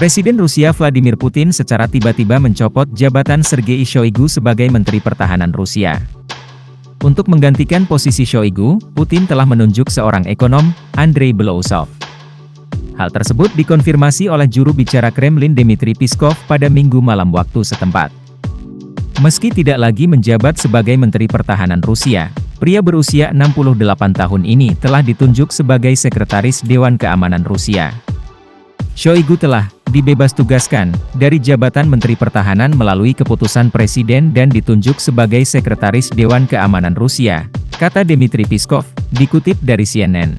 Presiden Rusia Vladimir Putin secara tiba-tiba mencopot jabatan Sergei Shoigu sebagai Menteri Pertahanan Rusia. Untuk menggantikan posisi Shoigu, Putin telah menunjuk seorang ekonom, Andrei Belousov. Hal tersebut dikonfirmasi oleh juru bicara Kremlin Dmitry Peskov pada Minggu malam waktu setempat. Meski tidak lagi menjabat sebagai Menteri Pertahanan Rusia, pria berusia 68 tahun ini telah ditunjuk sebagai Sekretaris Dewan Keamanan Rusia. Shoigu telah dibebas tugaskan dari jabatan Menteri Pertahanan melalui keputusan Presiden dan ditunjuk sebagai Sekretaris Dewan Keamanan Rusia, kata Dmitry Peskov, dikutip dari CNN.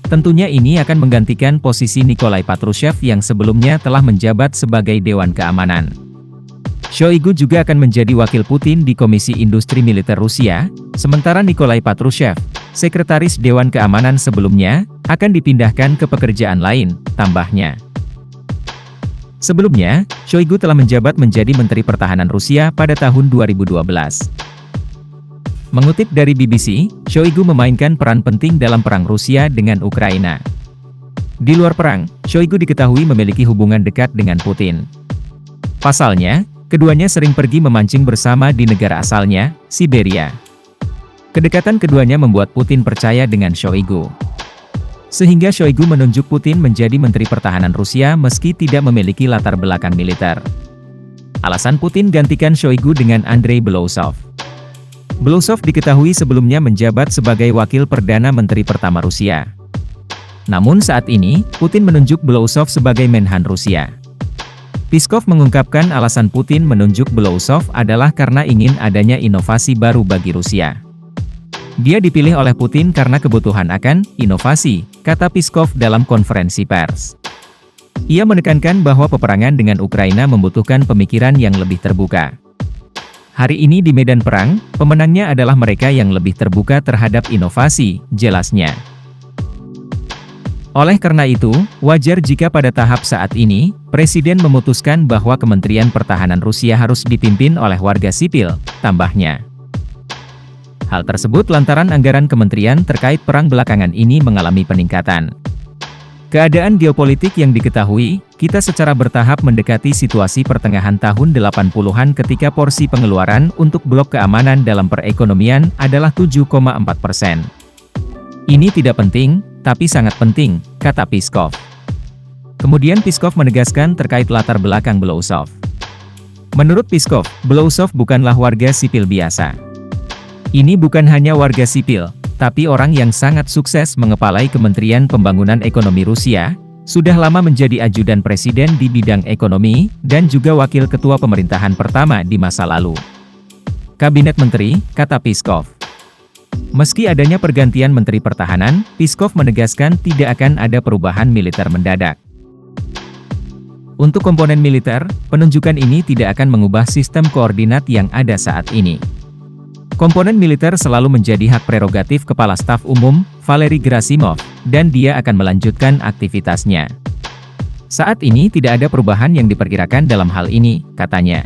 Tentunya ini akan menggantikan posisi Nikolai Patrushev yang sebelumnya telah menjabat sebagai Dewan Keamanan. Shoigu juga akan menjadi wakil Putin di Komisi Industri Militer Rusia, sementara Nikolai Patrushev, Sekretaris Dewan Keamanan sebelumnya, akan dipindahkan ke pekerjaan lain, tambahnya. Sebelumnya, Shoigu telah menjabat menjadi Menteri Pertahanan Rusia pada tahun 2012. Mengutip dari BBC, Shoigu memainkan peran penting dalam perang Rusia dengan Ukraina. Di luar perang, Shoigu diketahui memiliki hubungan dekat dengan Putin. Pasalnya, keduanya sering pergi memancing bersama di negara asalnya, Siberia. Kedekatan keduanya membuat Putin percaya dengan Shoigu. Sehingga Shoigu menunjuk Putin menjadi Menteri Pertahanan Rusia meski tidak memiliki latar belakang militer. Alasan Putin gantikan Shoigu dengan Andrei Belousov. Belousov diketahui sebelumnya menjabat sebagai Wakil Perdana Menteri pertama Rusia. Namun saat ini, Putin menunjuk Belousov sebagai Menhan Rusia. Peskov mengungkapkan alasan Putin menunjuk Belousov adalah karena ingin adanya inovasi baru bagi Rusia. Dia dipilih oleh Putin karena kebutuhan akan inovasi, kata Peskov dalam konferensi pers. Ia menekankan bahwa peperangan dengan Ukraina membutuhkan pemikiran yang lebih terbuka. Hari ini di medan perang, pemenangnya adalah mereka yang lebih terbuka terhadap inovasi, jelasnya. Oleh karena itu, wajar jika pada tahap saat ini, Presiden memutuskan bahwa Kementerian Pertahanan Rusia harus dipimpin oleh warga sipil, tambahnya. Hal tersebut lantaran anggaran kementerian terkait perang belakangan ini mengalami peningkatan. Keadaan geopolitik yang diketahui, kita secara bertahap mendekati situasi pertengahan tahun 80-an ketika porsi pengeluaran untuk blok keamanan dalam perekonomian adalah 7,4%. Ini tidak penting, tapi sangat penting, kata Peskov. Kemudian Peskov menegaskan terkait latar belakang Belousov. Menurut Peskov, Belousov bukanlah warga sipil biasa. Ini bukan hanya warga sipil, tapi orang yang sangat sukses mengepalai Kementerian Pembangunan Ekonomi Rusia, sudah lama menjadi ajudan presiden di bidang ekonomi, dan juga wakil ketua pemerintahan pertama di masa lalu. Kabinet Menteri, kata Peskov. Meski adanya pergantian Menteri Pertahanan, Peskov menegaskan tidak akan ada perubahan militer mendadak. Untuk komponen militer, penunjukan ini tidak akan mengubah sistem koordinat yang ada saat ini. Komponen militer selalu menjadi hak prerogatif Kepala Staf Umum, Valery Gerasimov, dan dia akan melanjutkan aktivitasnya. Saat ini tidak ada perubahan yang diperkirakan dalam hal ini, katanya.